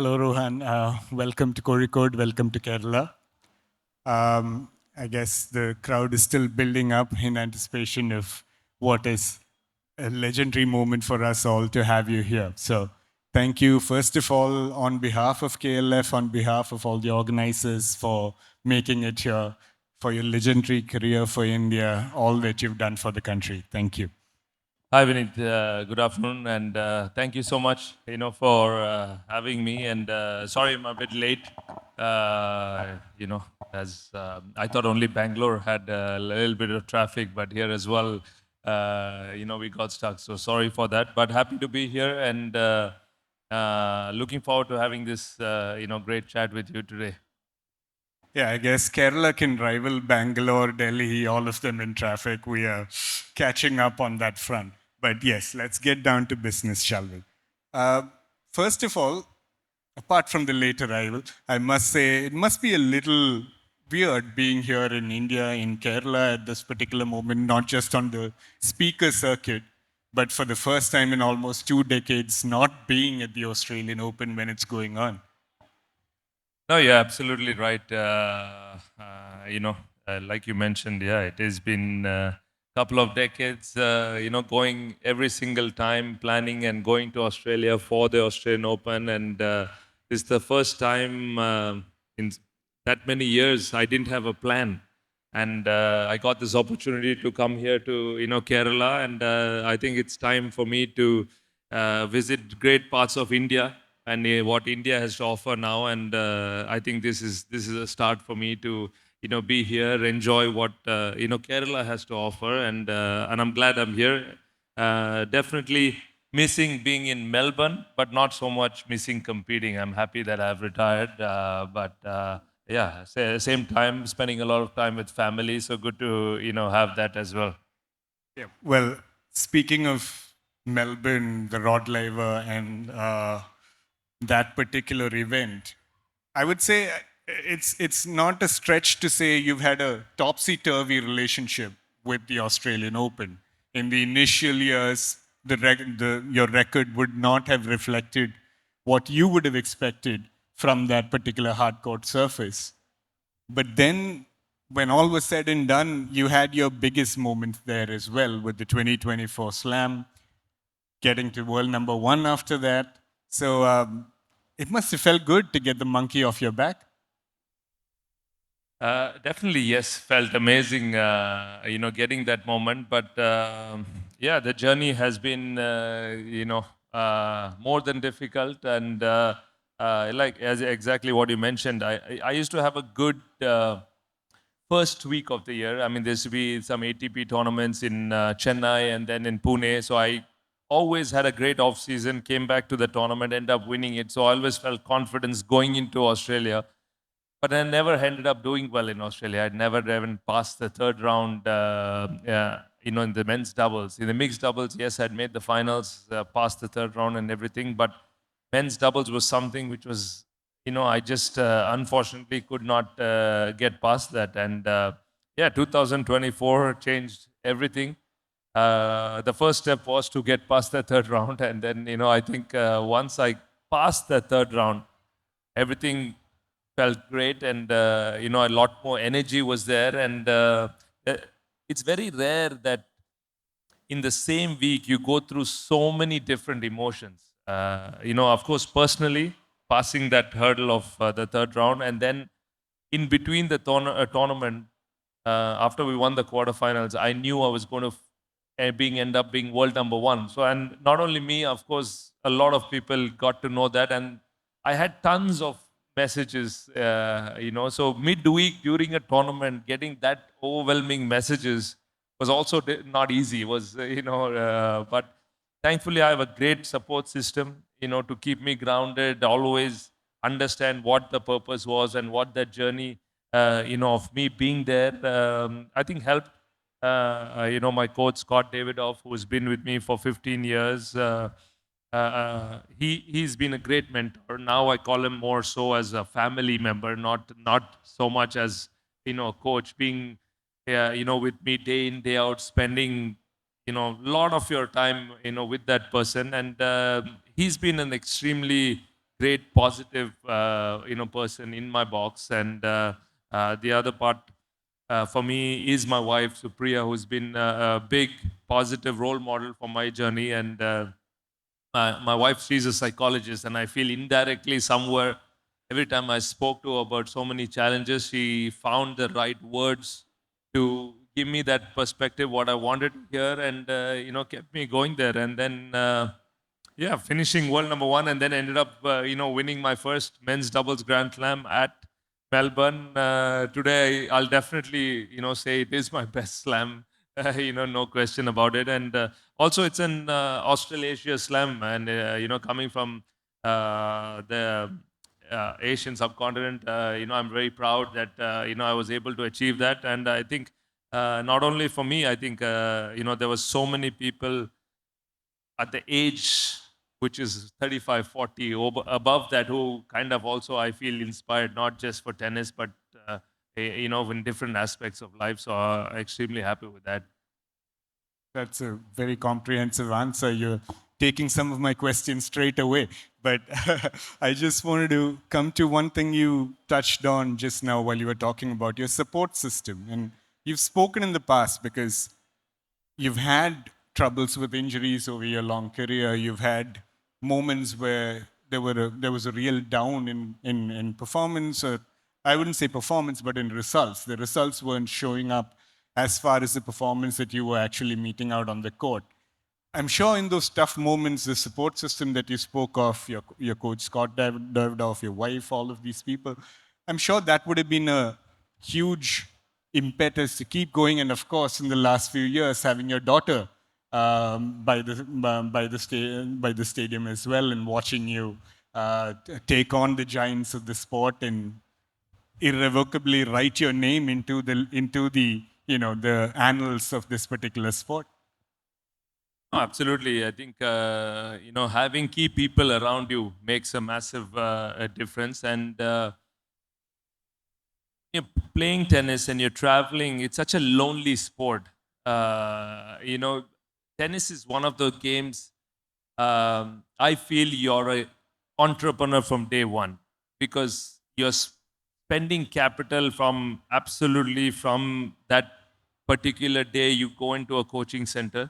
Hello, Rohan. Welcome to kozhikode. Welcome to Kerala. I guess the crowd is still building up in anticipation of what is a legendary moment for us all to have you here. So, thank you, first of all, on behalf of KLF, on behalf of all the organizers, for making it here, for your legendary career for India, all that you've done for the country. Thank you. Hi, Vineeth. Good afternoon, and thank you so much, for having me. And sorry, I'm a bit late. As I thought only Bangalore had a little bit of traffic, but here as well, we got stuck. So sorry for that. But happy to be here, and looking forward to having this, great chat with you today. Yeah, I guess Kerala can rival Bangalore, Delhi, all of them in traffic. We are catching up on that front. But yes, let's get down to business, shall we? Uh, First of all, apart from the late arrival, I must say it must be a little weird being here in India, in Kerala at this particular moment, not just on the speaker circuit, but for the first time in almost 2 decades, not being at the Australian Open when it's going on. No, you're absolutely right. Like you mentioned, yeah, it has been a couple of decades, going every single time, planning and going to Australia for the Australian Open. And it's the first time in that many years I didn't have a plan. And I got this opportunity to come here to, Kerala. And I think it's time for me to visit great parts of India and what India has to offer now. And I think this is a start for me to be here, enjoy what Kerala has to offer, and I'm glad I'm here. Definitely missing being in Melbourne, but not so much missing competing. I'm happy that I've retired, but. Yeah, same time spending a lot of time with family, so good to have that as well. Yeah. Well, speaking of Melbourne, the Rod Laver, and that particular event, I would say it's not a stretch to say you've had a topsy-turvy relationship with the Australian Open. In the initial years, your record would not have reflected what you would have expected from that particular hardcourt surface. But then, when all was said and done, you had your biggest moment there as well with the 2024 Slam, getting to world number one after that. So it must have felt good to get the monkey off your back. Definitely, yes. Felt amazing, getting that moment. But yeah, the journey has been, more than difficult. And like as exactly what you mentioned, I used to have a good first week of the year. I mean, there used to be some ATP tournaments in Chennai and then in Pune. So I always had a great off season. Came back to the tournament, ended up winning it. So I always felt confidence going into Australia, but I never ended up doing well in Australia. I'd never even passed the third round, in the men's doubles. In the mixed doubles, yes, I'd made the finals, passed the third round and everything, but men's doubles was something which was, I just unfortunately could not get past that. And yeah, 2024 changed everything. The first step was to get past the third round, and then, I think once I passed the third round, everything felt great, and a lot more energy was there. And uh, it's very rare that in the same week you go through so many different emotions. Of course, personally passing that hurdle of the third round, and then in between the tournament, after we won the quarterfinals, I knew I was going to end up being world number one. So, and not only me, of course, a lot of people got to know that, and I had tons of messages. So midweek during a tournament, getting that overwhelming messages was also not easy. Was but thankfully I have a great support system, to keep me grounded, always understand what the purpose was and what that journey, of me being there, I think helped. My coach Scott Davidoff, who's been with me for 15 years, he's been a great mentor. Now I call him more so as a family member, not so much as a coach. Being with me day in day out, spending a lot of your time with that person, and he's been an extremely great positive person in my box, and the other part for me is my wife Supriya, who's been a big positive role model for my journey. And my wife, she's a psychologist, and I feel indirectly somewhere every time I spoke to her about so many challenges, she found the right words to give me that perspective, what I wanted to hear, and kept me going there. And then yeah, finishing world number one, and then ended up winning my first men's doubles Grand Slam at Melbourne. Today, I'll definitely say it is my best slam. No question about it. And also, it's an Australasia slam, and coming from the Asian subcontinent, I'm very proud that I was able to achieve that. And I think not only for me, I think there was so many people at the age which is 35, 40, above that, who kind of also I feel inspired, not just for tennis, but in different aspects of life. So extremely happy with that. That's a very comprehensive answer. You're taking some of my questions straight away. But I just wanted to come to one thing you touched on just now while you were talking about your support system. And you've spoken in the past because you've had troubles with injuries over your long career. You've had moments where there was a real down in performance, or I wouldn't say performance, but in results. The results weren't showing up as far as the performance that you were actually meeting out on the court. I'm sure in those tough moments, the support system that you spoke of, your coach Scott Davidoff, your wife, all of these people, I'm sure that would have been a huge impetus to keep going. And of course, in the last few years, having your daughter by the stadium as well, and watching you take on the giants of the sport and irrevocably write your name into the the annals of this particular sport. No, absolutely. I think having key people around you makes a massive difference. And you're playing tennis and you're traveling, it's such a lonely sport. Tennis is one of the games I feel you're a entrepreneur from day one, because you're spending capital from absolutely from that particular day you go into a coaching center.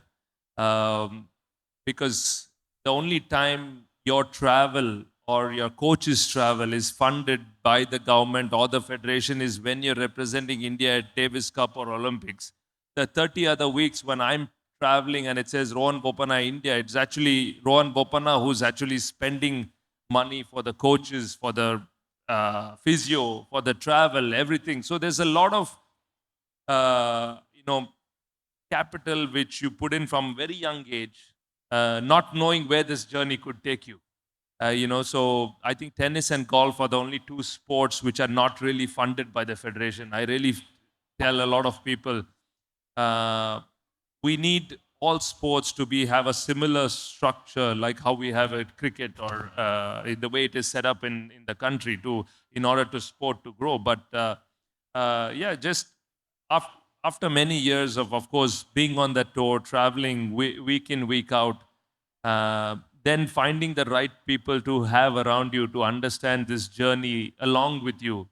Because the only time your travel or your coach's travel is funded by the government or the federation is when you're representing India at Davis Cup or Olympics. The 30 other weeks when I'm traveling and it says Rohan Bopanna India, it's actually Rohan Bopanna who's actually spending money for the coaches, for the physio, for the travel, everything. So there's a lot of capital which you put in from very young age, not knowing where this journey could take you. So I think tennis and golf are the only two sports which are not really funded by the federation. I really tell a lot of people we need all sports to be have a similar structure like how we have at cricket, or in the way it is set up in the country to in order to sport to grow. But yeah, just after many years of course, being on that tour, traveling week in, week out, then finding the right people to have around you to understand this journey along with you.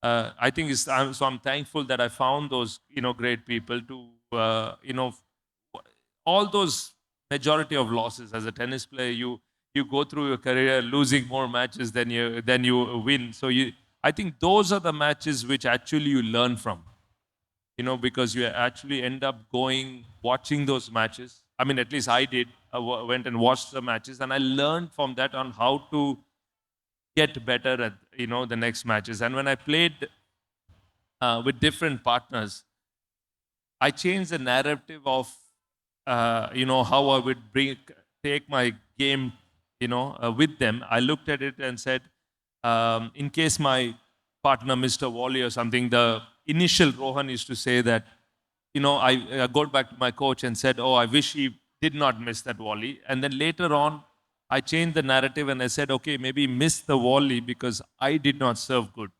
I think I'm thankful that I found those great people to all those majority of losses as a tennis player. You go through your career losing more matches than you win. So I think those are the matches which actually you learn from, because you actually end up going, watching those matches. I mean, at least I did. I went and watched the matches, and I learned from that on how to get better at, the next matches. And when I played with different partners, I changed the narrative of, how I would take my game, with them. I looked at it and said, in case my partner missed a volley or something, the initial Rohan used to say that, I got back to my coach and said, oh, I wish he did not miss that volley. And then later on, I changed the narrative and I said, okay, maybe he missed the volley because I did not serve good.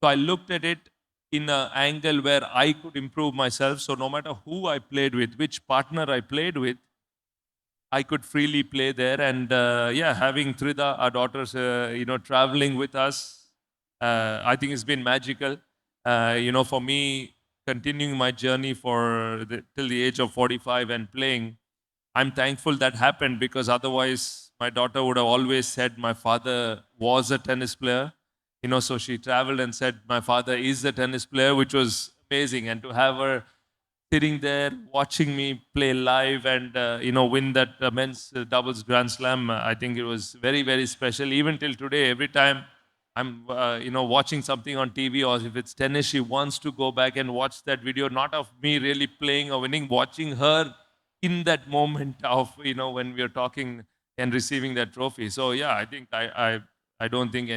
So I looked at it in an angle where I could improve myself. So no matter who I played with, which partner I played with, I could freely play there. And yeah, having Trida, our daughters, traveling with us, I think it's been magical. For me, continuing my journey till the age of 45 and playing, I'm thankful that happened, because otherwise my daughter would have always said my father was a tennis player. So she traveled and said my father is a tennis player, which was amazing. And to have her sitting there watching me play live and win that men's doubles grand slam, I think it was very, very special. Even till today, every time I'm watching something on TV, or if it's tennis, she wants to go back and watch that video, not of me really playing or winning, watching her in that moment of when we are talking and receiving that trophy. So yeah, I think I don't think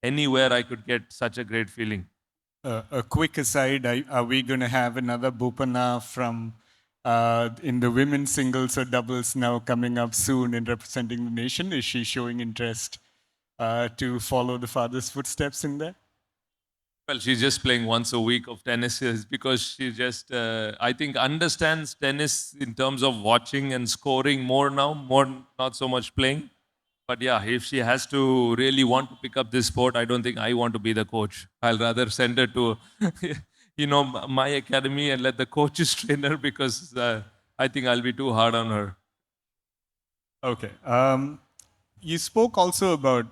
anywhere I could get such a great feeling. A quick aside, are we going to have another Bopanna from in the women's singles or doubles now coming up soon in representing the nation? Is she showing interest to follow the father's footsteps in there? Well, she's just playing once a week of tennis, is because she just, I think, understands tennis in terms of watching and scoring more now, more not so much playing. But yeah, if she has to really want to pick up this sport, I don't think I want to be the coach. I'll rather send her to, my academy and let the coaches train her, because I think I'll be too hard on her. Okay. You spoke also about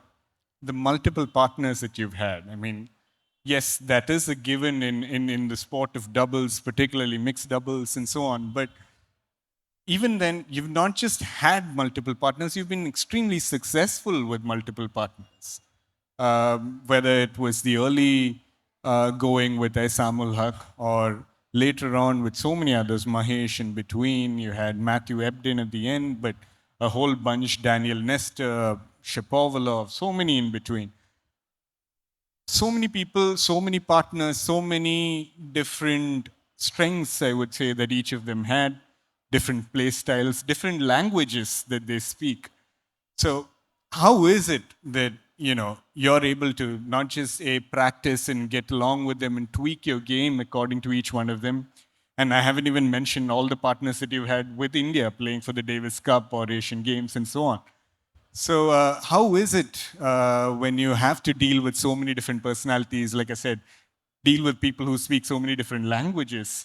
the multiple partners that you've had. I mean, yes, that is a given in the sport of doubles, particularly mixed doubles and so on. But even then, you've not just had multiple partners, you've been extremely successful with multiple partners. Whether it was the early going with Aisamul Haq or later on with so many others, Mahesh in between, you had Matthew Ebden at the end, but a whole bunch, Daniel Nestor, Shapovalov, so many in between. So many people, so many partners, so many different strengths, I would say, that each of them had, different play styles, different languages that they speak. So, how is it that you're able to not just practice and get along with them and tweak your game according to each one of them? And I haven't even mentioned all the partners that you've had with India playing for the Davis Cup or Asian Games and so on. So, how is it when you have to deal with so many different personalities? Like I said, deal with people who speak so many different languages.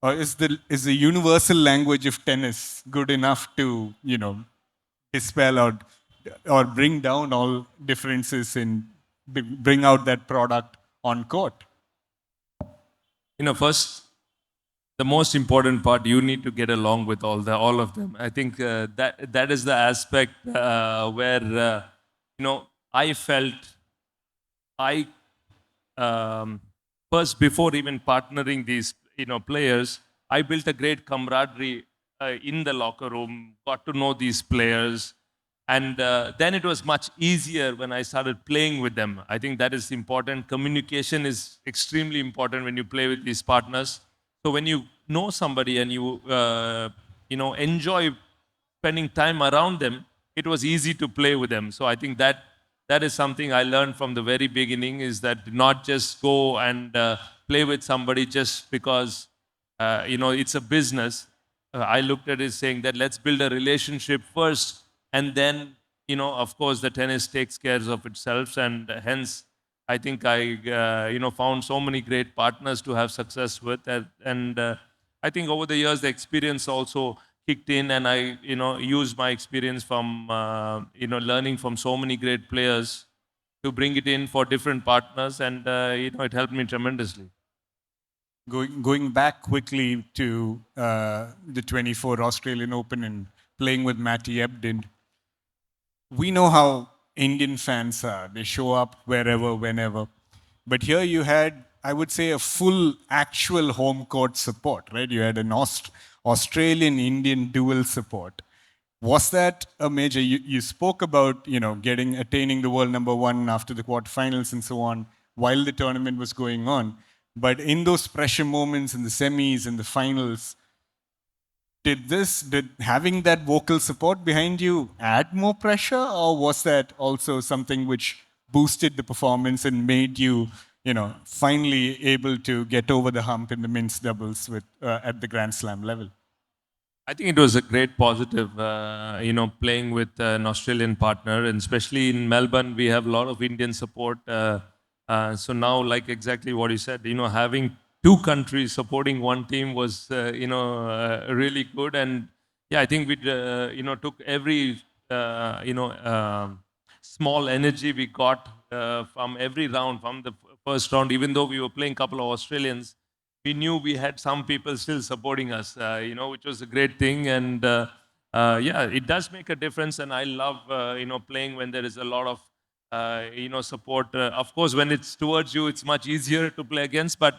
Or is the universal language of tennis good enough to dispel or bring down all differences and bring out that product on court? First, the most important part, you need to get along with all of them. I think that is the aspect where I felt I first, before even partnering these players, I built a great camaraderie in the locker room, got to know these players, and then it was much easier when I started playing with them. I think that is important. Communication is extremely important when you play with these partners. So when you know somebody and you enjoy spending time around them, it was easy to play with them. So I think that is something I learned from the very beginning, is that not just go and play with somebody just because it's a business. I looked at it saying that let's build a relationship first, and then of course the tennis takes care of itself. And hence I think I found so many great partners to have success with. And I think over the years the experience also kicked in, and I used my experience from learning from so many great players to bring it in for different partners, and it helped me tremendously. Going back quickly to the 24 Australian Open and playing with Matty Ebden, we know how Indian fans are. They show up wherever, whenever. But here you had, I would say, a full actual home court support, right? You had an Australian Indian dual support. Was that a major? You spoke about attaining the world number 1 after the quarterfinals and so on while the tournament was going on. But in those pressure moments in the semis and the finals, did having that vocal support behind you add more pressure, or was that also something which boosted the performance and made you finally able to get over the hump in the men's doubles at the Grand Slam level? I think it was a great positive, playing with an Australian partner, and especially in Melbourne, we have a lot of Indian support. So now, like exactly what you said, having two countries supporting one team was, really good. And yeah, I think we, took every, small energy we got from every round, from the first round, even though we were playing a couple of Australians, we knew we had some people still supporting us, which was a great thing. And yeah, it does make a difference. And I love, playing when there is a lot of, support. Of course, when it's towards you, it's much easier to play against. But,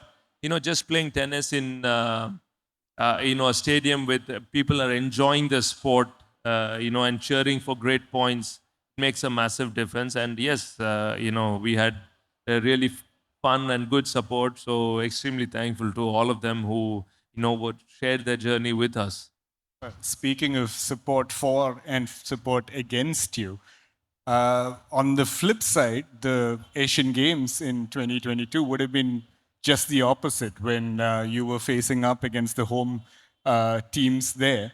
just playing tennis in, a stadium with people are enjoying the sport, and cheering for great points makes a massive difference. And yes, we had a really fun and good support. So extremely thankful to all of them who, would share their journey with us. Speaking of support for and support against you, on the flip side, the Asian Games in 2022 would have been just the opposite when you were facing up against the home teams there.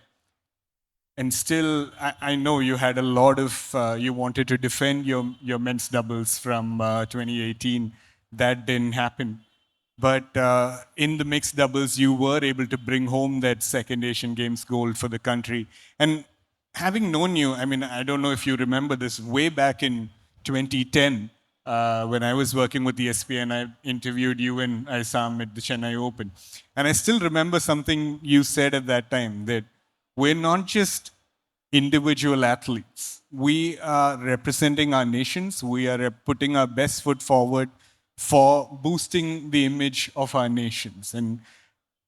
And still, I know you had a lot of, you wanted to defend your men's doubles from 2018. That didn't happen. But in the mixed doubles, you were able to bring home that second Asian Games gold for the country. And having known you, I mean, I don't know if you remember this, way back in 2010, when I was working with the ESPN, I interviewed you and Isam at the Chennai Open. And I still remember something you said at that time, that we're not just individual athletes. We are representing our nations. We are putting our best foot forward for boosting the image of our nations. And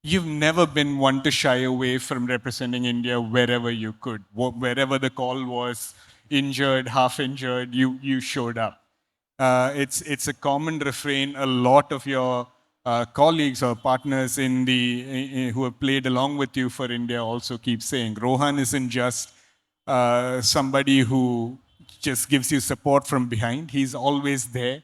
you've never been one to shy away from representing India wherever you could. Wherever the call was, injured, half injured, you showed up. It's a common refrain. A lot of your colleagues or partners who have played along with you for India also keep saying Rohan isn't just somebody who just gives you support from behind. He's always there.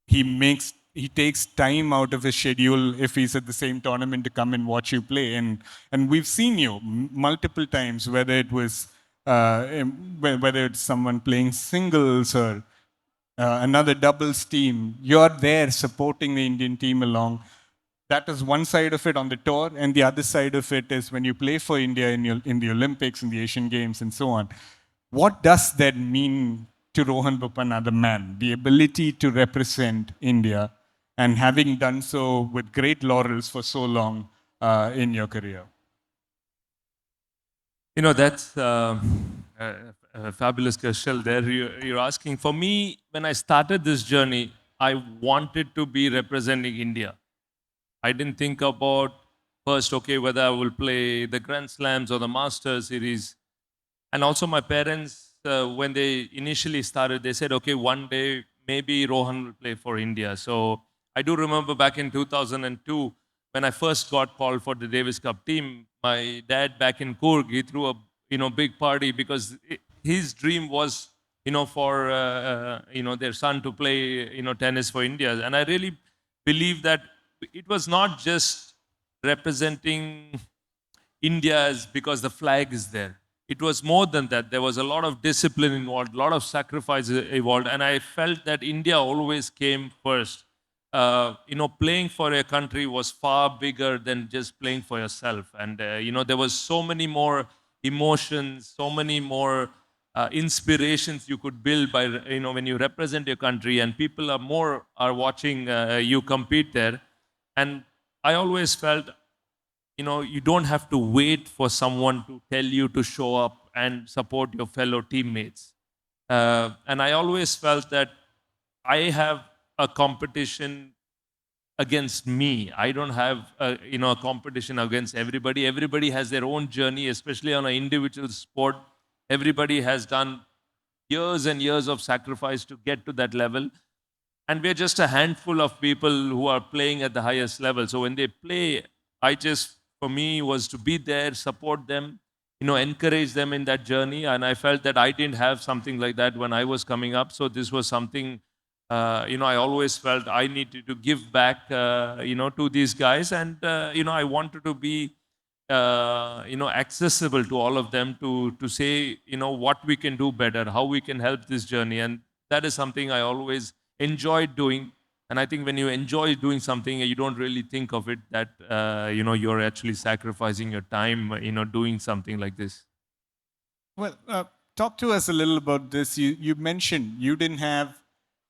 He takes time out of his schedule if he's at the same tournament to come and watch you play. And we've seen you multiple times, whether it was whether it's someone playing singles or another doubles team, you're there supporting the Indian team along. That is one side of it on the tour, and the other side of it is when you play for India in the Olympics, in the Asian Games, and so on. What does that mean to Rohan Bopanna, the man? The ability to represent India, and having done so with great laurels for so long in your career. That's a fabulous question there. You're asking. For me, when I started this journey, I wanted to be representing India. I didn't think about first, okay, whether I will play the Grand Slams or the Masters Series. And also my parents, when they initially started, they said, okay, one day maybe Rohan will play for India. So I do remember back in 2002, when I first got called for the Davis Cup team, my dad back in Coorg, he threw a big party because his dream was for their son to play tennis for India. And I really believe that it was not just representing India as because the flag is there. It was more than that. There was a lot of discipline involved, a lot of sacrifice involved, and I felt that India always came first. Playing for a country was far bigger than just playing for yourself, and there was so many more emotions, so many more inspirations you could build by when you represent your country, and people are watching you compete there. And I always felt you don't have to wait for someone to tell you to show up and support your fellow teammates. And I always felt that I have a competition against me. I don't have a competition against everybody. Everybody has their own journey, especially on an individual sport. Everybody has done years and years of sacrifice to get to that level. And we're just a handful of people who are playing at the highest level. So when they play, for me, was to be there, support them, encourage them in that journey. And I felt that I didn't have something like that when I was coming up. So this was something, I always felt I needed to give back, to these guys. And, I wanted to be accessible to all of them to say, what we can do better, how we can help this journey. And that is something I always enjoyed doing. And I think when you enjoy doing something, you don't really think of it that, you're actually sacrificing your time, doing something like this. Well, talk to us a little about this. You mentioned you didn't have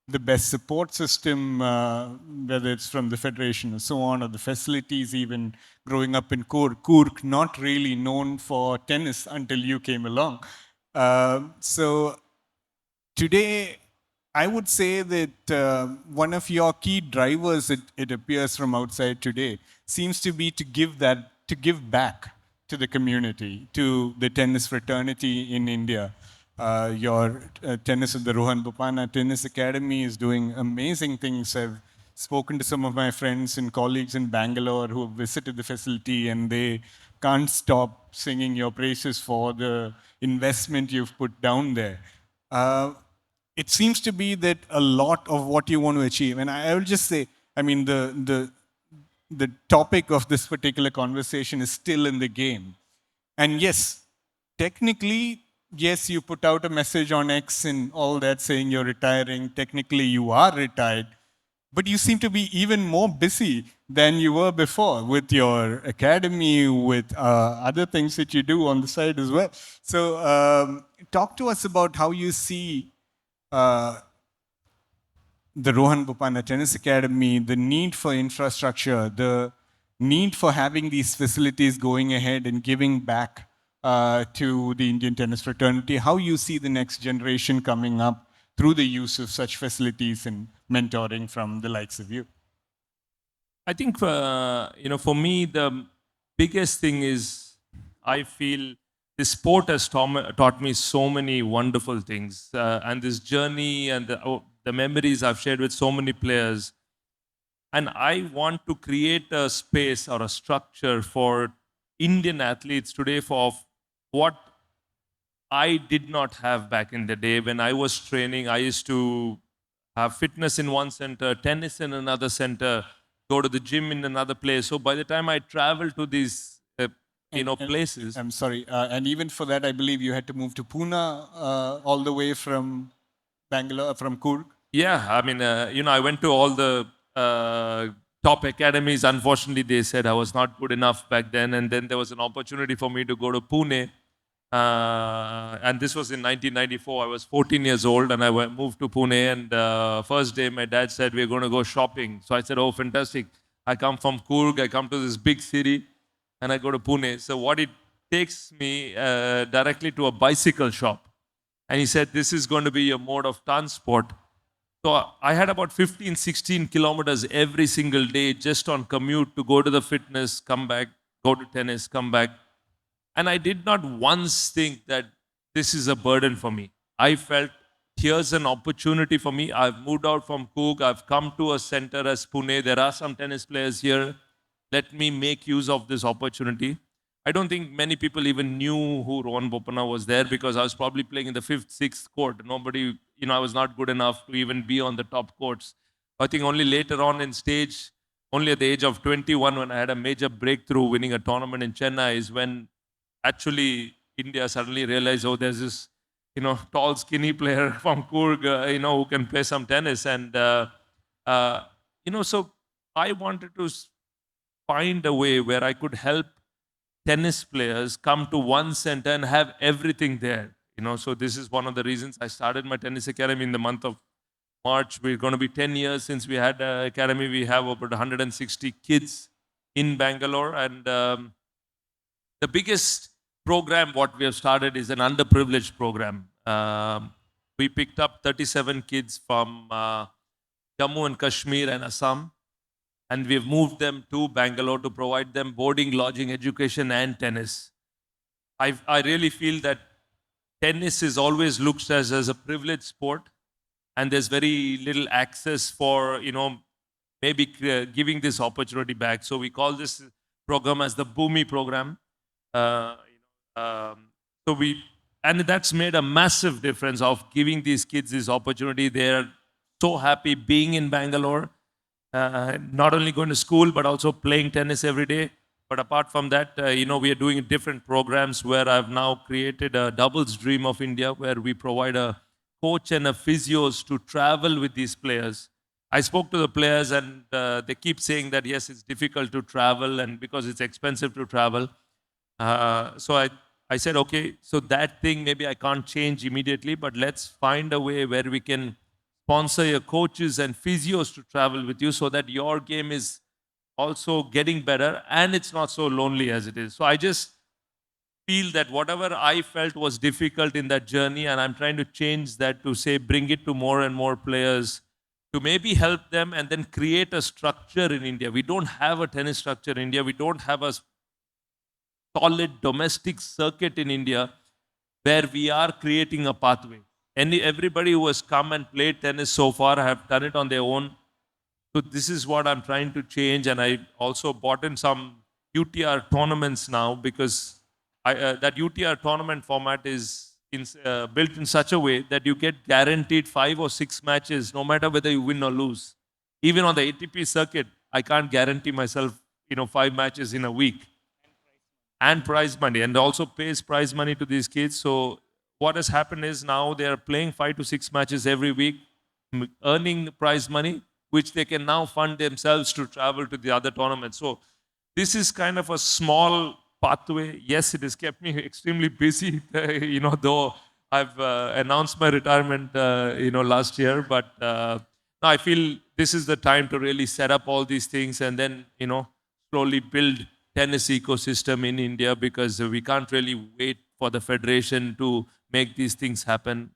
the best support system, whether it's from the federation or so on, or the facilities even growing up in Kurk, not really known for tennis until you came along. So today, I would say that one of your key drivers, it appears from outside today, seems to be to give back to the community, to the tennis fraternity in India. Your tennis at the Rohan Bopanna Tennis Academy is doing amazing things. I've spoken to some of my friends and colleagues in Bangalore who have visited the facility, and they can't stop singing your praises for the investment you've put down there. It seems to be that a lot of what you want to achieve, and I will just say, I mean, the topic of this particular conversation is still in the game. And yes, technically, yes, you put out a message on X and all that saying you're retiring. Technically, you are retired. But you seem to be even more busy than you were before with your academy, with other things that you do on the side as well. So, talk to us about how you see the Rohan Bopanna Tennis Academy, the need for infrastructure, the need for having these facilities going ahead and giving back to the Indian tennis fraternity, how you see the next generation coming up through the use of such facilities and mentoring from the likes of you. I think, for me, the biggest thing is I feel this sport has taught me so many wonderful things. And this journey and the memories I've shared with so many players. And I want to create a space or a structure for Indian athletes today for what I did not have back in the day. When I was training, I used to have fitness in one center, tennis in another center, go to the gym in another place. So by the time I travel to these, places. I'm sorry. And even for that, I believe you had to move to Pune all the way from Bangalore, from Kurg. Yeah, I mean, I went to all the top academies. Unfortunately, they said I was not good enough back then. And then there was an opportunity for me to go to Pune. And this was in 1994. I was 14 years old and I moved to Pune. And first day, my dad said, we're going to go shopping. So I said, oh, fantastic. I come from Kurg. I come to this big city and I go to Pune. So what it takes me directly to a bicycle shop. And he said, this is going to be your mode of transport. So I had about 15, 16 kilometers every single day just on commute to go to the fitness, come back, go to tennis, come back. And I did not once think that this is a burden for me. I felt here's an opportunity for me. I've moved out from Cook. I've come to a center as Pune. There are some tennis players here. Let me make use of this opportunity. I don't think many people even knew who Rohan Bopanna was there because I was probably playing in the 5th, 6th court. Nobody, I was not good enough to even be on the top courts. I think only later on in stage, only at the age of 21, when I had a major breakthrough winning a tournament in Chennai, is when actually India suddenly realized, oh, there's this, tall, skinny player from Coorg, who can play some tennis. And, so I wanted to find a way where I could help tennis players come to one center and have everything there. So this is one of the reasons I started my tennis academy in the month of March. We're going to be 10 years since we had the academy. We have about 160 kids in Bangalore. And the biggest program what we have started is an underprivileged program. We picked up 37 kids from Jammu and Kashmir and Assam, and we've moved them to Bangalore to provide them boarding, lodging, education, and tennis. I really feel that tennis is always looked as a privileged sport, and there's very little access for, maybe giving this opportunity back. So we call this program as the Bhumi program. And that's made a massive difference of giving these kids this opportunity. They're so happy being in Bangalore, not only going to school, but also playing tennis every day. But apart from that, we are doing different programs where I've now created a doubles dream of India, where we provide a coach and a physios to travel with these players. I spoke to the players, and they keep saying that yes, it's difficult to travel, and because it's expensive to travel. So I said, okay, so that thing maybe I can't change immediately, but let's find a way where we can sponsor your coaches and physios to travel with you so that your game is also getting better and it's not so lonely as it is. So I just feel that whatever I felt was difficult in that journey, and I'm trying to change that to say, bring it to more and more players to maybe help them and then create a structure in India. We don't have a tennis structure in India. We don't have a solid domestic circuit in India where we are creating a pathway. Everybody who has come and played tennis so far have done it on their own. So this is what I'm trying to change, and I also bought in some UTR tournaments now because that UTR tournament format is built in such a way that you get guaranteed 5 or 6 matches, no matter whether you win or lose. Even on the ATP circuit, I can't guarantee myself, 5 matches in a week and prize money, and also pays prize money to these kids. So what has happened is now they are playing 5 to 6 matches every week, earning prize money, which they can now fund themselves to travel to the other tournaments. So this is kind of a small pathway. Yes, it has kept me extremely busy, though I've announced my retirement, last year. But I feel this is the time to really set up all these things and then, slowly build tennis ecosystem in India, because we can't really wait for the federation to make these things happen.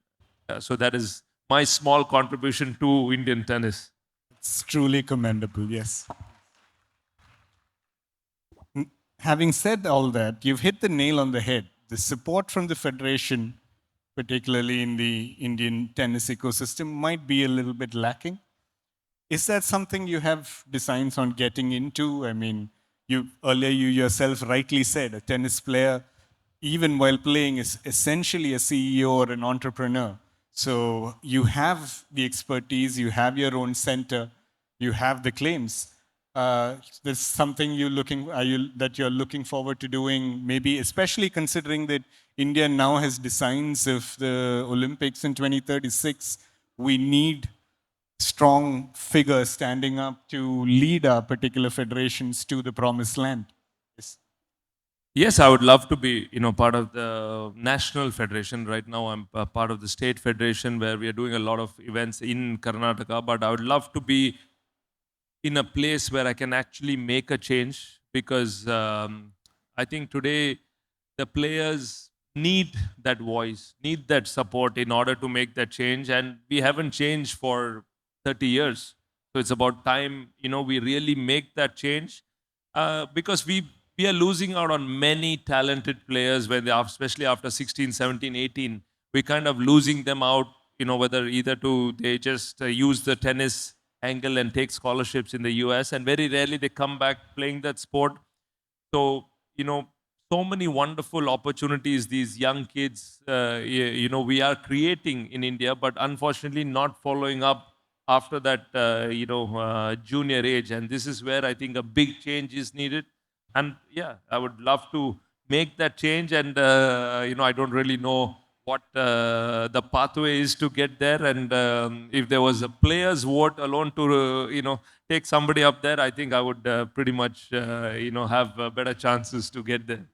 So that is my small contribution to Indian tennis. It's truly commendable, yes. Having said all that, you've hit the nail on the head. The support from the federation, particularly in the Indian tennis ecosystem, might be a little bit lacking. Is that something you have designs on getting into? I mean, you yourself rightly said a tennis player, even while playing, is essentially a CEO or an entrepreneur. So you have the expertise, you have your own center, you have the claims. There's something that you're looking forward to doing, maybe especially considering that India now has designs of the Olympics in 2036. We need strong figure standing up to lead our particular federations to the promised land. Yes. Yes, I would love to be, part of the national federation. Right now, I'm part of the state federation where we are doing a lot of events in Karnataka. But I would love to be in a place where I can actually make a change, because I think today the players need that voice, need that support in order to make that change. And we haven't changed for 30 years. So it's about time, we really make that change, because we are losing out on many talented players when they are, especially after 16, 17, 18. We kind of losing them out, whether either to they just use the tennis angle and take scholarships in the US, and very rarely they come back playing that sport. So, so many wonderful opportunities these young kids, we are creating in India, but unfortunately not following up after that, junior age. And this is where I think a big change is needed. And yeah, I would love to make that change. And, I don't really know what the pathway is to get there. And if there was a player's vote alone to, take somebody up there, I think I would pretty much, have better chances to get there.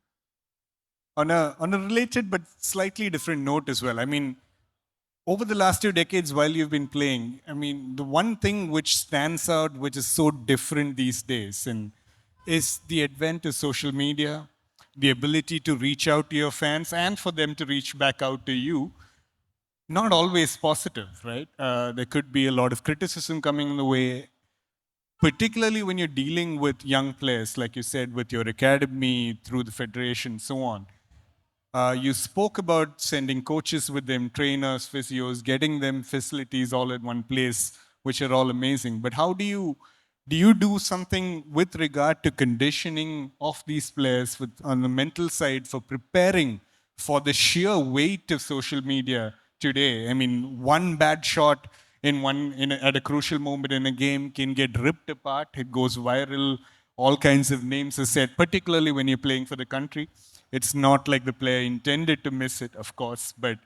On a related but slightly different note as well, I mean, over the last 2 decades while you've been playing, I mean, the one thing which stands out, which is so different these days, and is the advent of social media, the ability to reach out to your fans and for them to reach back out to you. Not always positive, right? There could be a lot of criticism coming in the way, particularly when you're dealing with young players, like you said, with your academy, through the federation, so on. You spoke about sending coaches with them, trainers, physios, getting them facilities all at one place, which are all amazing. But how do you do something with regard to conditioning of these players on the mental side for preparing for the sheer weight of social media today? I mean, one bad shot at a crucial moment in a game can get ripped apart. It goes viral all kinds of names are said, particularly when you're playing for the country. It's not like the player intended to miss it, of course, but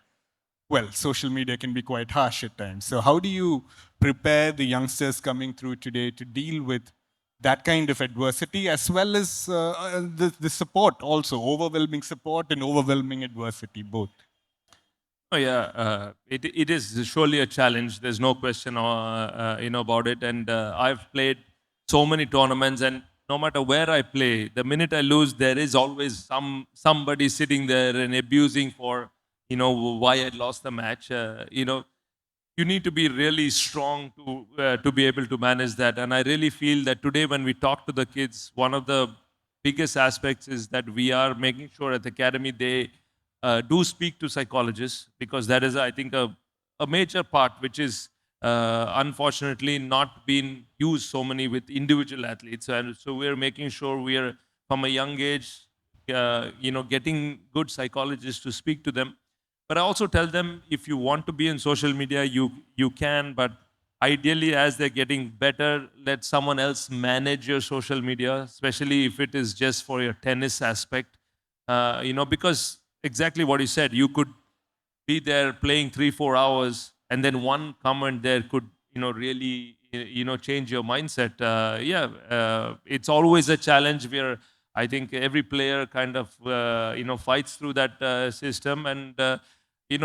well, social media can be quite harsh at times. So, how do you prepare the youngsters coming through today to deal with that kind of adversity as well as the support, also overwhelming support and overwhelming adversity, both? Oh yeah, it is surely a challenge. There's no question, about it. And I've played so many tournaments, and no matter where I play, the minute I lose, there is always somebody sitting there and abusing for why I lost the match. You need to be really strong to be able to manage that. And I really feel that today, when we talk to the kids, one of the biggest aspects is that we are making sure at the academy they do speak to psychologists, because that is, I think, a major part which is unfortunately not being used so many with individual athletes. And so we're making sure we are from a young age, getting good psychologists to speak to them. But I also tell them, if you want to be in social media, you can, but ideally, as they're getting better, let someone else manage your social media, especially if it is just for your tennis aspect. Because exactly what you said, you could be there playing 3 4 hours, and then one comment there could really change your mindset. It's always a challenge where I think every player kind of fights through that system. And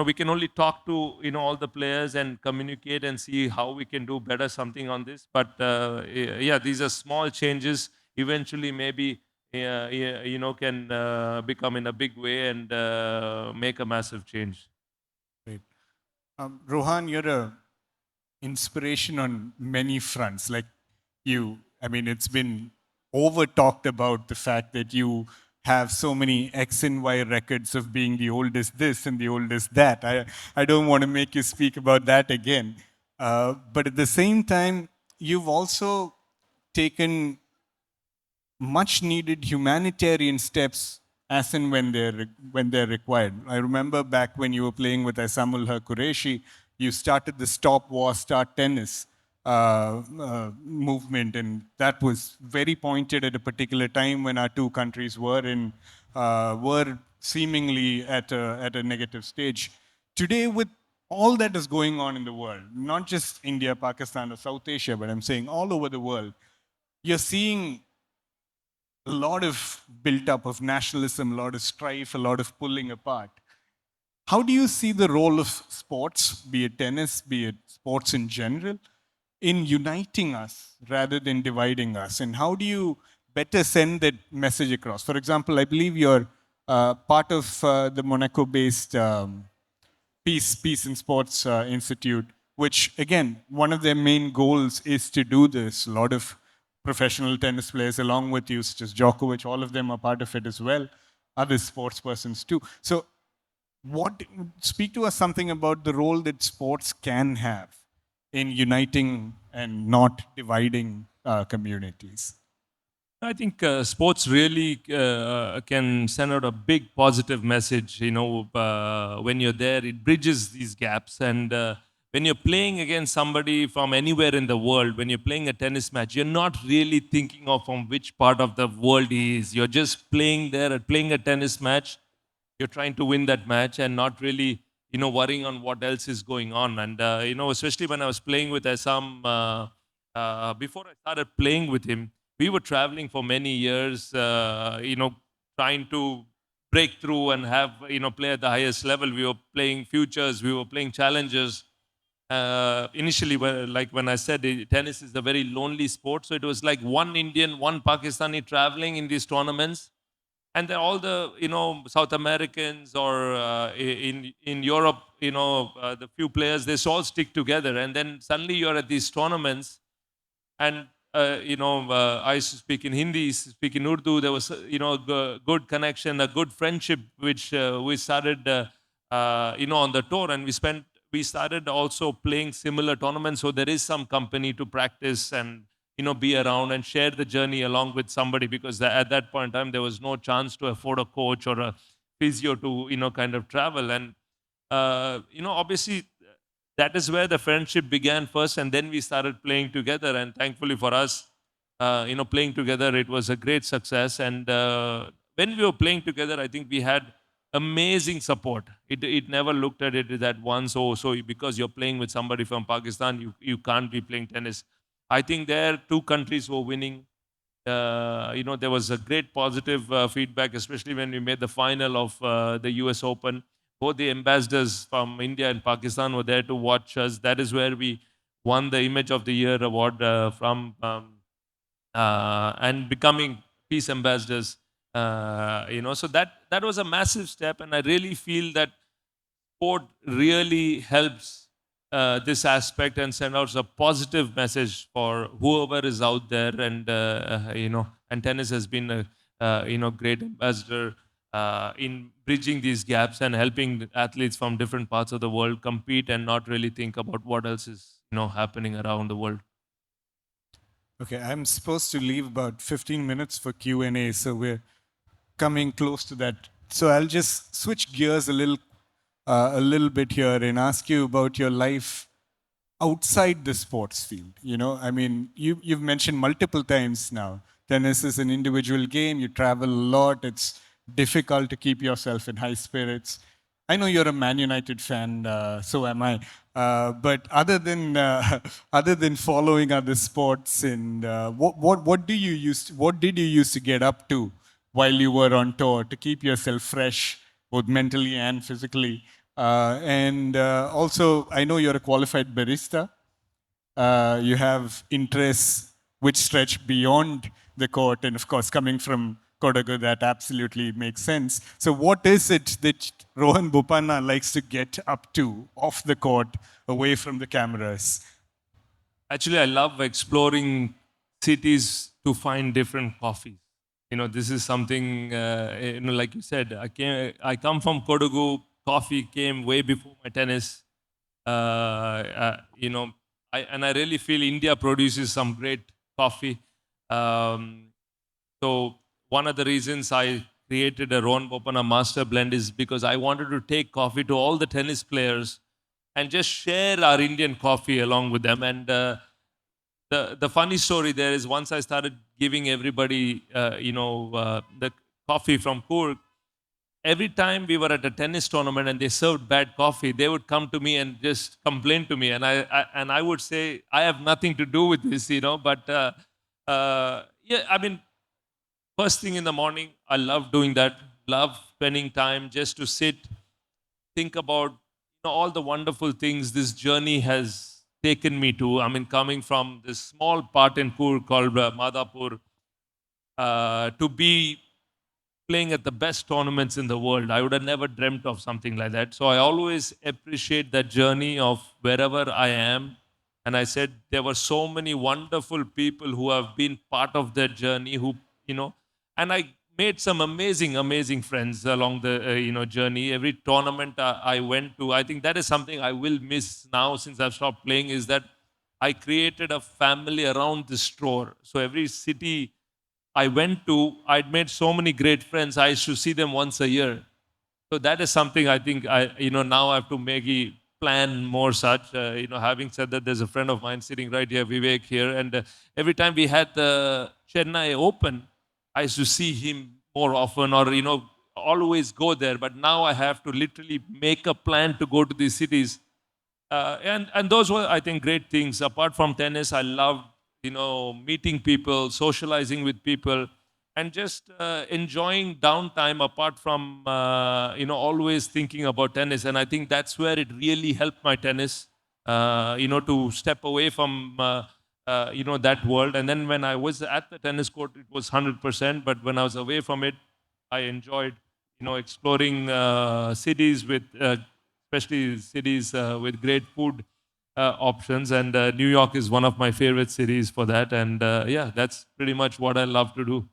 we can only talk to all the players and communicate and see how we can do better something on this. But yeah, these are small changes. Eventually, maybe can become in a big way and make a massive change. Right. Rohan, you're a inspiration on many fronts. Like I mean, it's been over talked about the fact that you have so many X and Y records of being the oldest this and the oldest that. I don't want to make you speak about that again. But at the same time, you've also taken much needed humanitarian steps as and when they're required. I remember back when you were playing with Asamullah Qureshi, you started the Stop War, Start Tennis movement, and that was very pointed at a particular time when our two countries were seemingly at a negative stage. Today, with all that is going on in the world, not just India, Pakistan, or South Asia, but I'm saying all over the world, you're seeing a lot of built up of nationalism, a lot of strife, a lot of pulling apart. How do you see the role of sports, be it tennis, be it sports in general, in uniting us rather than dividing us? And how do you better send that message across? For example, I believe you're part of the Monaco based Peace and Sports Institute, which again, one of their main goals is to do this. A lot of professional tennis players, along with you, such as Djokovic, all of them are part of it as well. Other sports persons too. So, what speak to us something about the role that sports can have in uniting and not dividing communities? I think sports really can send out a big positive message. When you're there, it bridges these gaps. And when you're playing against somebody from anywhere in the world, when you're playing a tennis match, you're not really thinking of from which part of the world he is. You're just playing there, playing a tennis match. You're trying to win that match and not really, worrying on what else is going on. And especially when I was playing with Assam, before I started playing with him, we were traveling for many years, trying to break through and have, play at the highest level. We were playing futures, we were playing challengers. Initially, like when I said, tennis is a very lonely sport. So it was like one Indian, one Pakistani traveling in these tournaments. And then all the South Americans or in Europe, the few players, they all stick together. And then suddenly you're at these tournaments, and I used to speak in Hindi, speak in Urdu. There was good connection, a good friendship, which we started on the tour. And we started also playing similar tournaments, so there is some company to practice and be around and share the journey along with somebody, because at that point in time there was no chance to afford a coach or a physio to kind of travel. And obviously that is where the friendship began first, and then we started playing together. And thankfully for us, playing together, it was a great success. And when we were playing together, I think we had amazing support. It never looked at it that once, so because you're playing with somebody from Pakistan, you can't be playing tennis. I think there two countries were winning. There was a great positive feedback, especially when we made the final of the US Open. Both the ambassadors from India and Pakistan were there to watch us. That is where we won the Image of the Year award from and becoming peace ambassadors. So that was a massive step, and I really feel that sport really helps this aspect and send out a positive message for whoever is out there. And tennis has been a great ambassador in bridging these gaps and helping athletes from different parts of the world compete and not really think about what else is happening around the world. Okay, I'm supposed to leave about 15 minutes for Q&A, so we're coming close to that. So I'll just switch gears a little bit here and ask you about your life outside the sports field. I mean, you've mentioned multiple times now, tennis is an individual game. You travel a lot. It's difficult to keep yourself in high spirits. I know you're a Man United fan, so am I. But other than other than following other sports, and what did you used to get up to while you were on tour to keep yourself fresh, both mentally and physically? And also, I know you're a qualified barista. You have interests which stretch beyond the court, and of course, coming from Kodagu, that absolutely makes sense. So, what is it that Rohan Bopanna likes to get up to off the court, away from the cameras? Actually, I love exploring cities to find different coffees. This is something, like you said, I come from Kodagu. Coffee came way before my tennis. I really feel India produces some great coffee. So one of the reasons I created a Rohan Bopanna Master Blend is because I wanted to take coffee to all the tennis players and just share our Indian coffee along with them. And the funny story there is once I started giving everybody, the coffee from Coorg, every time we were at a tennis tournament and they served bad coffee, they would come to me and just complain to me, and I would say I have nothing to do with this, But yeah, I mean, first thing in the morning, I love doing that. Love spending time just to sit, think about all the wonderful things this journey has taken me to. I mean, coming from this small part in Coorg called Madhapur to be playing at the best tournaments in the world. I would have never dreamt of something like that. So I always appreciate that journey of wherever I am. And I said there were so many wonderful people who have been part of that journey, and I made some amazing friends along the journey. Every tournament I went to, I think that is something I will miss now since I've stopped playing, is that I created a family around this store. So every city I went to, I'd made so many great friends. I used to see them once a year. So that is something I think now I have to maybe plan more such. Having said that, there's a friend of mine sitting right here, Vivek here, and every time we had the Chennai Open, I used to see him more often, or always go there. But now I have to literally make a plan to go to these cities. And those were, I think, great things. Apart from tennis, I loved meeting people, socializing with people, and just enjoying downtime apart from always thinking about tennis. And I think that's where it really helped my tennis. To step away from that world. And then when I was at the tennis court, it was 100%. But when I was away from it, I enjoyed exploring cities with especially cities with great food options. And New York is one of my favorite cities for that. And yeah, that's pretty much what I love to do.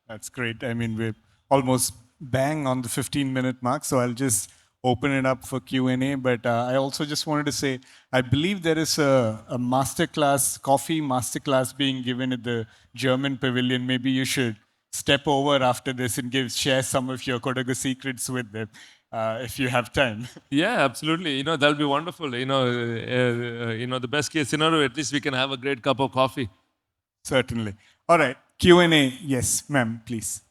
That's great. I mean, we're almost bang on the 15-minute mark, so I'll just open it up for Q&A. But I also just wanted to say, I believe there is a masterclass, coffee masterclass being given at the German pavilion. Maybe you should step over after this and share some of your Kodagu secrets with them. If you have time. Yeah, absolutely. That'll be wonderful. The best case scenario, at least we can have a great cup of coffee. Certainly. All right. Q&A. Yes, ma'am, please.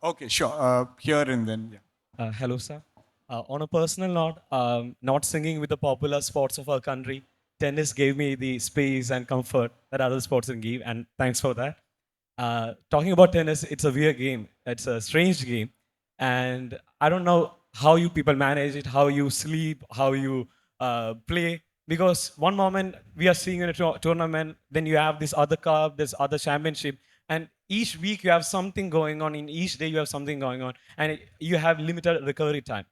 Okay, sure. Here and then, yeah. Hello, sir. On a personal note, not singing with the popular sports of our country, tennis gave me the space and comfort that other sports can give, and thanks for that. Talking about tennis, it's a weird game. It's a strange game, and I don't know how you people manage it, how you sleep, how you play. Because one moment we are seeing in a tournament, then you have this other cup, this other championship, and each week you have something going on. In each day you have something going on, and you have limited recovery time.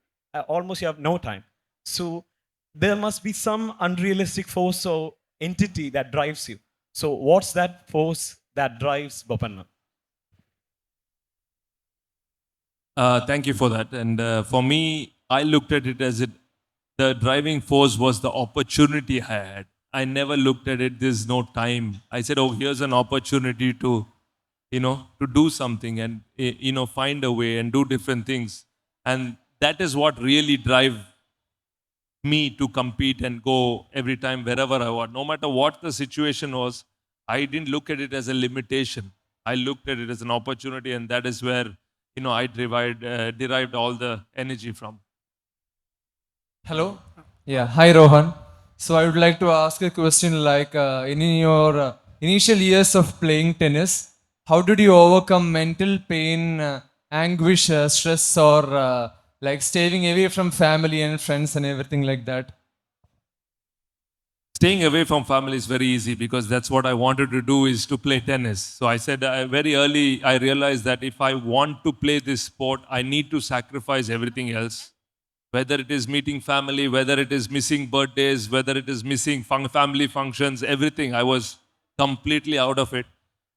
Almost you have no time. So there must be some unrealistic force or entity that drives you. So what's that force that drives Bopanna? Thank you for that. And for me, I looked at it as the driving force was the opportunity I had. I never looked at it, there's no time. I said, oh, here's an opportunity to, to do something and, find a way and do different things. And that is what really drive me to compete and go every time wherever I want. No matter what the situation was, I didn't look at it as a limitation. I looked at it as an opportunity, and that is where I derived all the energy from. Hello. Yeah. Hi, Rohan. So I would like to ask a question like in your initial years of playing tennis, how did you overcome mental pain, anguish, stress, or like staying away from family and friends and everything like that? Staying away from family is very easy because that's what I wanted to do is to play tennis. So I said very early, I realized that if I want to play this sport, I need to sacrifice everything else. Whether it is meeting family, whether it is missing birthdays, whether it is missing family functions, everything, I was completely out of it.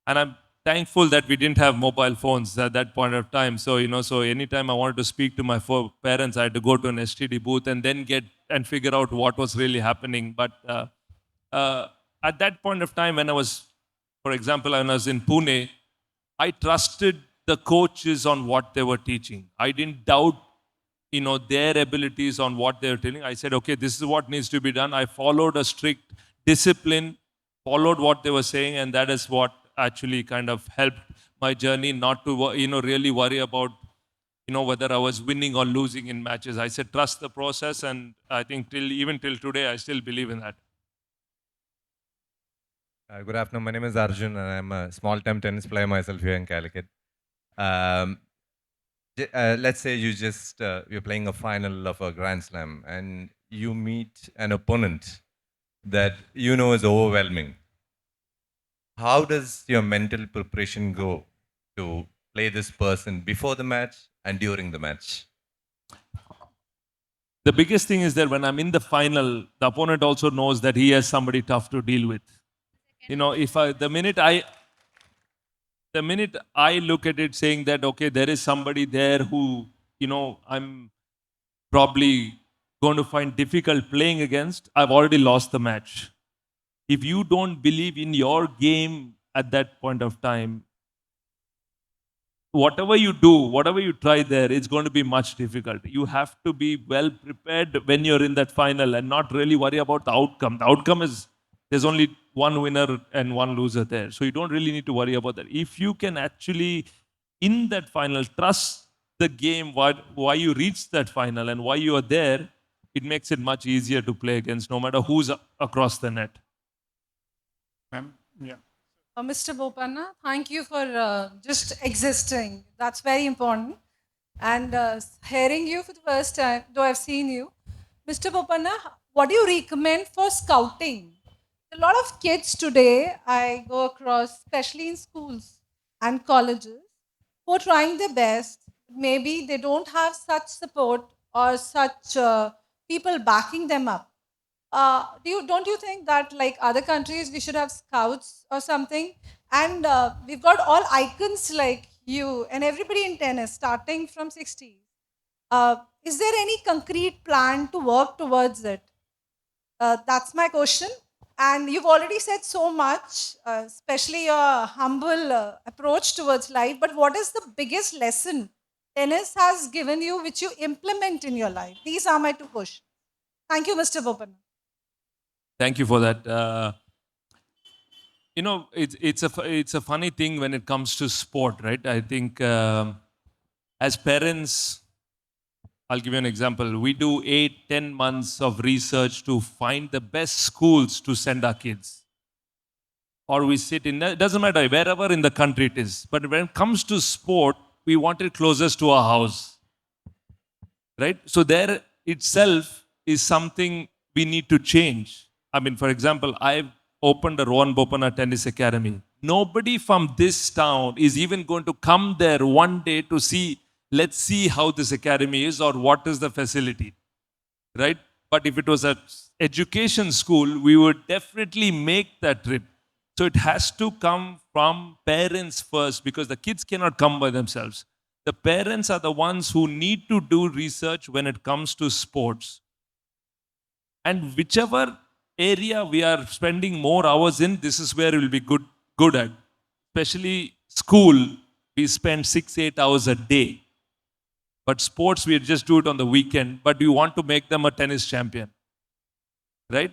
And I'm thankful that we didn't have mobile phones at that point of time. So, so anytime I wanted to speak to my parents, I had to go to an STD booth and then get and figure out what was really happening. But at that point of time, when I was, for example, when I was in Pune, I trusted the coaches on what they were teaching. I didn't doubt their abilities on what they were telling. I said, okay, this is what needs to be done. I followed a strict discipline, followed what they were saying, and that is what actually kind of helped my journey not to really worry about whether I was winning or losing in matches. I said trust the process, and I think even till today I still believe in that. Good afternoon. My name is Arjun, and I'm a small-time tennis player myself here in Calicut. Let's say you're playing a final of a Grand Slam, and you meet an opponent that is overwhelming. How does your mental preparation go to play this person before the match and during the match? The biggest thing is that when I'm in the final, the opponent also knows that he has somebody tough to deal with. The minute I look at it saying that, okay, there is somebody there who, I'm probably going to find difficult playing against, I've already lost the match. If you don't believe in your game at that point of time, whatever you do, whatever you try there, it's going to be much difficult. You have to be well prepared when you're in that final and not really worry about the outcome. The outcome is there's only one winner and one loser there. So you don't really need to worry about that. If you can actually, in that final, trust the game, why you reached that final and why you are there, it makes it much easier to play against no matter who's across the net. Ma'am, yeah. Mr. Bopanna, thank you for just existing. That's very important. And hearing you for the first time, though I've seen you, Mr. Bopanna, what do you recommend for scouting? A lot of kids today, I go across, especially in schools and colleges, who are trying their best. Maybe they don't have such support or such people backing them up. Don't you think that like other countries we should have scouts or something? And we've got all icons like you and everybody in tennis starting from 60s. Is there any concrete plan to work towards it? That's my question. And you've already said so much, especially your humble approach towards life. But what is the biggest lesson tennis has given you which you implement in your life? These are my two questions. Thank you, Mr. Bopanna. Thank you for that. you know, it's a funny thing when it comes to sport, right? I think as parents, I'll give you an example. We do 8, 10 months of research to find the best schools to send our kids. Or we sit in, it doesn't matter, wherever in the country it is. But when it comes to sport, we want it closest to our house, right? So there itself is something we need to change. I mean, for example, I've opened a Rohan Bopanna Tennis Academy. Nobody from this town is even going to come there one day to see, let's see how this academy is or what is the facility, right? But if it was an education school, we would definitely make that trip. So it has to come from parents first because the kids cannot come by themselves. The parents are the ones who need to do research when it comes to sports. And whichever area we are spending more hours in, this is where we'll be good at. Especially school, we spend 6-8 hours a day. But sports, we just do it on the weekend, but we want to make them a tennis champion, right?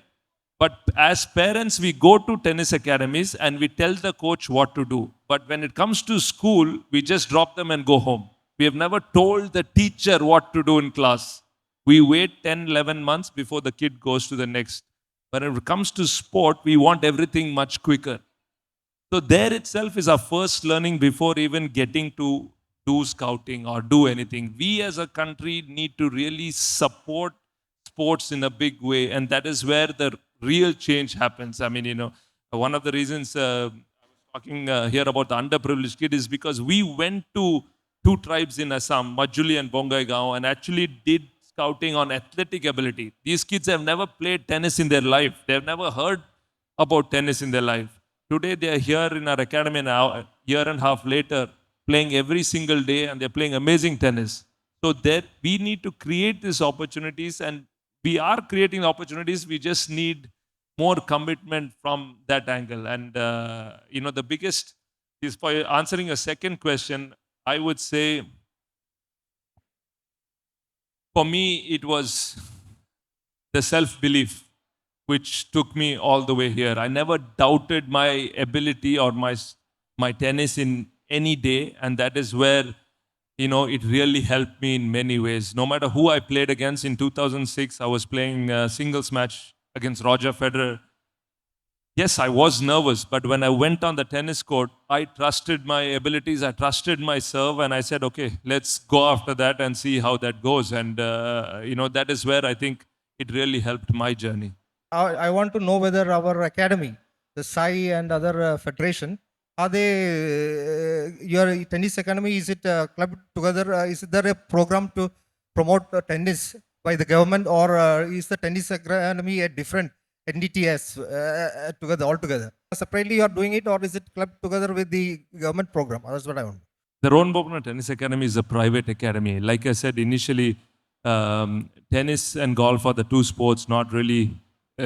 But as parents, we go to tennis academies and we tell the coach what to do. But when it comes to school, we just drop them and go home. We have never told the teacher what to do in class. We wait 10, 11 months before the kid goes to the next. But when it comes to sport, we want everything much quicker. So there itself is our first learning before even getting to do scouting or do anything. We as a country need to really support sports in a big way, and that is where the real change happens. I mean, you know, one of the reasons I was talking here about the underprivileged kid is because we went to two tribes in Assam, Majuli and Bongaigaon, and actually did scouting on athletic ability. These kids have never played tennis in their life. They have never heard about tennis in their life. Today they are here in our academy now, a year and a half later, playing every single day, and they're playing amazing tennis. So that we need to create these opportunities, and we are creating opportunities. We just need more commitment from that angle. And you know, the biggest is for answering a second question. I would say, for me, it was the self-belief which took me all the way here. I never doubted my ability or my tennis in any day, and that is where, you know, it really helped me in many ways. No matter who I played against in 2006, I was playing a singles match against Roger Federer. Yes, I was nervous, but when I went on the tennis court, I trusted my abilities, I trusted my serve, and I said, okay, let's go after that and see how that goes. And, you know, that is where I think it really helped my journey. I want to know whether our academy, the SAI and other federation, are they, your tennis academy, is it clubbed together? Is there a program to promote tennis by the government, or is the tennis academy a different entity as together, altogether? Separately you are doing it, or is it clubbed together with the government program? That's what I want. The Rohan Bopanna Tennis Academy is a private academy. Like I said initially, tennis and golf are the two sports not really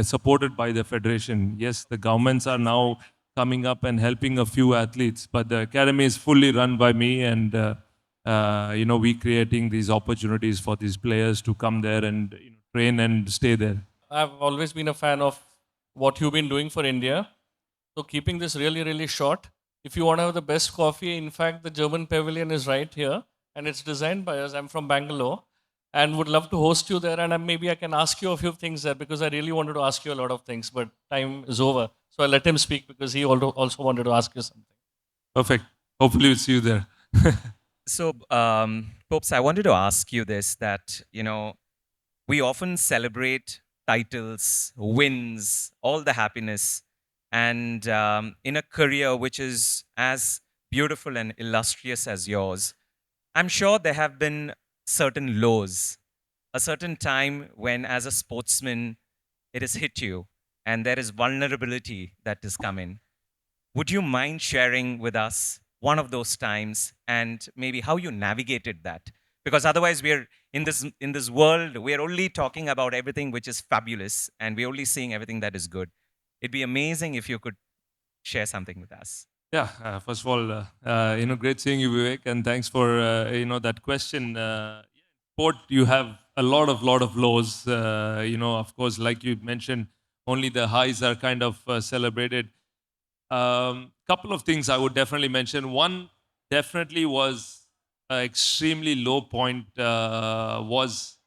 supported by the federation. Yes, the governments are now coming up and helping a few athletes, but the academy is fully run by me, and you know, we creating these opportunities for these players to come there and, you know, train and stay there. I've always been a fan of what you've been doing for India. So keeping this really, really short. If you want to have the best coffee, in fact, the German pavilion is right here, and it's designed by us. I'm from Bangalore, and would love to host you there. And maybe I can ask you a few things there, because I really wanted to ask you a lot of things, but time is over. So I'll let him speak, because he also wanted to ask you something. Perfect. Hopefully we'll see you there. So, Popes, I wanted to ask you this, that, you know, we often celebrate titles, wins, all the happiness. And in a career which is as beautiful and illustrious as yours, I'm sure there have been certain lows, a certain time when, as a sportsman, it has hit you and there is vulnerability that has come in. Would you mind sharing with us one of those times and maybe how you navigated that? Because otherwise, we're in this world, we're only talking about everything which is fabulous, and we're only seeing everything that is good. It'd be amazing if you could share something with us. Yeah, first of all, you know, great seeing you, Vivek, and thanks for, you know, that question. Sport, you have a lot of lows. You know, of course, like you mentioned, only the highs are kind of celebrated. Couple of things I would definitely mention. One definitely was an extremely low point was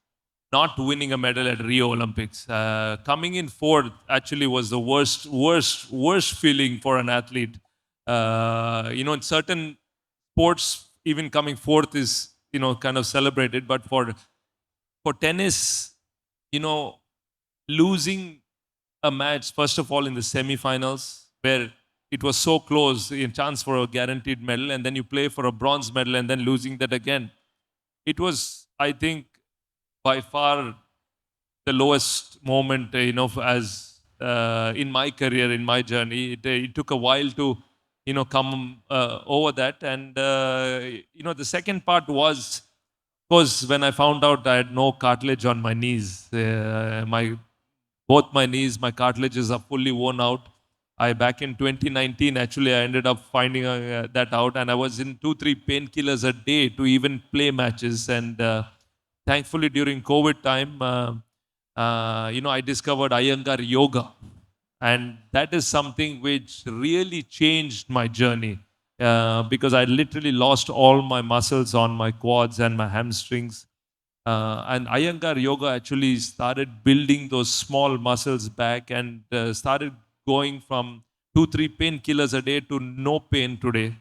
not winning a medal at Rio Olympics. Coming in fourth actually was the worst feeling for an athlete. In certain sports, even coming fourth is kind of celebrated, but for tennis, you know, losing a match first of all in the semi-finals where it was so close, a chance for a guaranteed medal, and then you play for a bronze medal and then losing that again. It was, I think, by far the lowest moment, as in my career, in my journey. It took a while to, come over that. And, the second part was, of course, when I found out I had no cartilage on my knees. Both my knees, my cartilages are fully worn out. Back in 2019, actually, I ended up finding that out, and I was in 2-3 painkillers a day to even play matches. And thankfully, during COVID time, I discovered Iyengar yoga, and that is something which really changed my journey because I literally lost all my muscles on my quads and my hamstrings. And Iyengar yoga actually started building those small muscles back and started going from 2-3 painkillers a day to no pain today.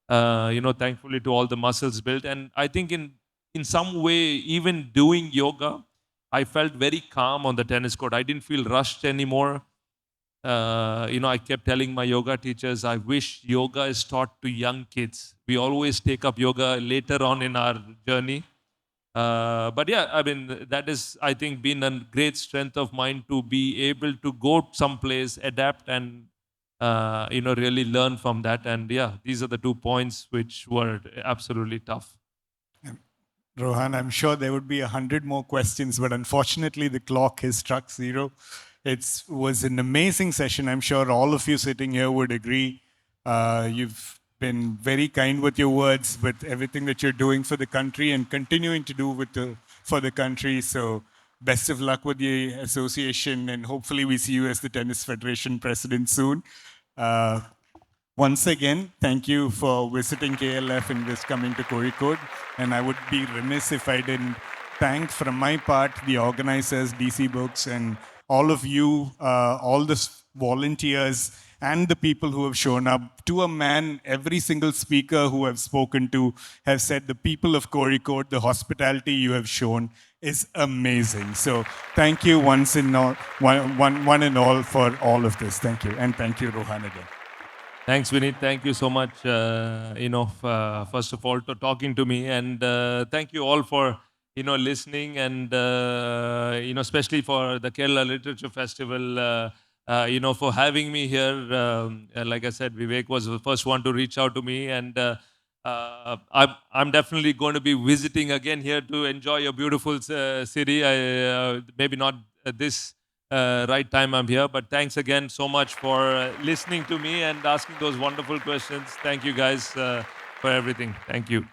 Thankfully to all the muscles built. And I think in some way, even doing yoga, I felt very calm on the tennis court. I didn't feel rushed anymore. I kept telling my yoga teachers, I wish yoga is taught to young kids. We always take up yoga later on in our journey. But yeah, I mean, that is, I think, been a great strength of mine to be able to go someplace, adapt, and really learn from that. And yeah, these are the 2 points which were absolutely tough. Rohan, I'm sure there would be 100 more questions, but unfortunately the clock has struck 0. It was an amazing session. I'm sure all of you sitting here would agree. You've been very kind with your words, with everything that you're doing for the country and continuing to do for the country. So best of luck with the association, and hopefully we see you as the Tennis Federation president soon. Once again, thank you for visiting KLF and just coming to Kozhikode. And I would be remiss if I didn't thank, from my part, the organizers, DC Books, and all of you, all the volunteers, and the people who have shown up. To a man, every single speaker who I've spoken to have said the people of Kozhikode, the hospitality you have shown is amazing. So thank you one and all for all of this. Thank you. And thank you, Rohan, again. Thanks, Vineeth. Thank you so much, first of all, for talking to me. And thank you all for, listening and, especially for the Kerala Literature Festival, for having me here. Like I said, Vivek was the first one to reach out to me. And I'm definitely going to be visiting again here to enjoy your beautiful city. Maybe not this right time I'm here, but thanks again so much for listening to me and asking those wonderful questions. Thank you guys for everything. Thank you.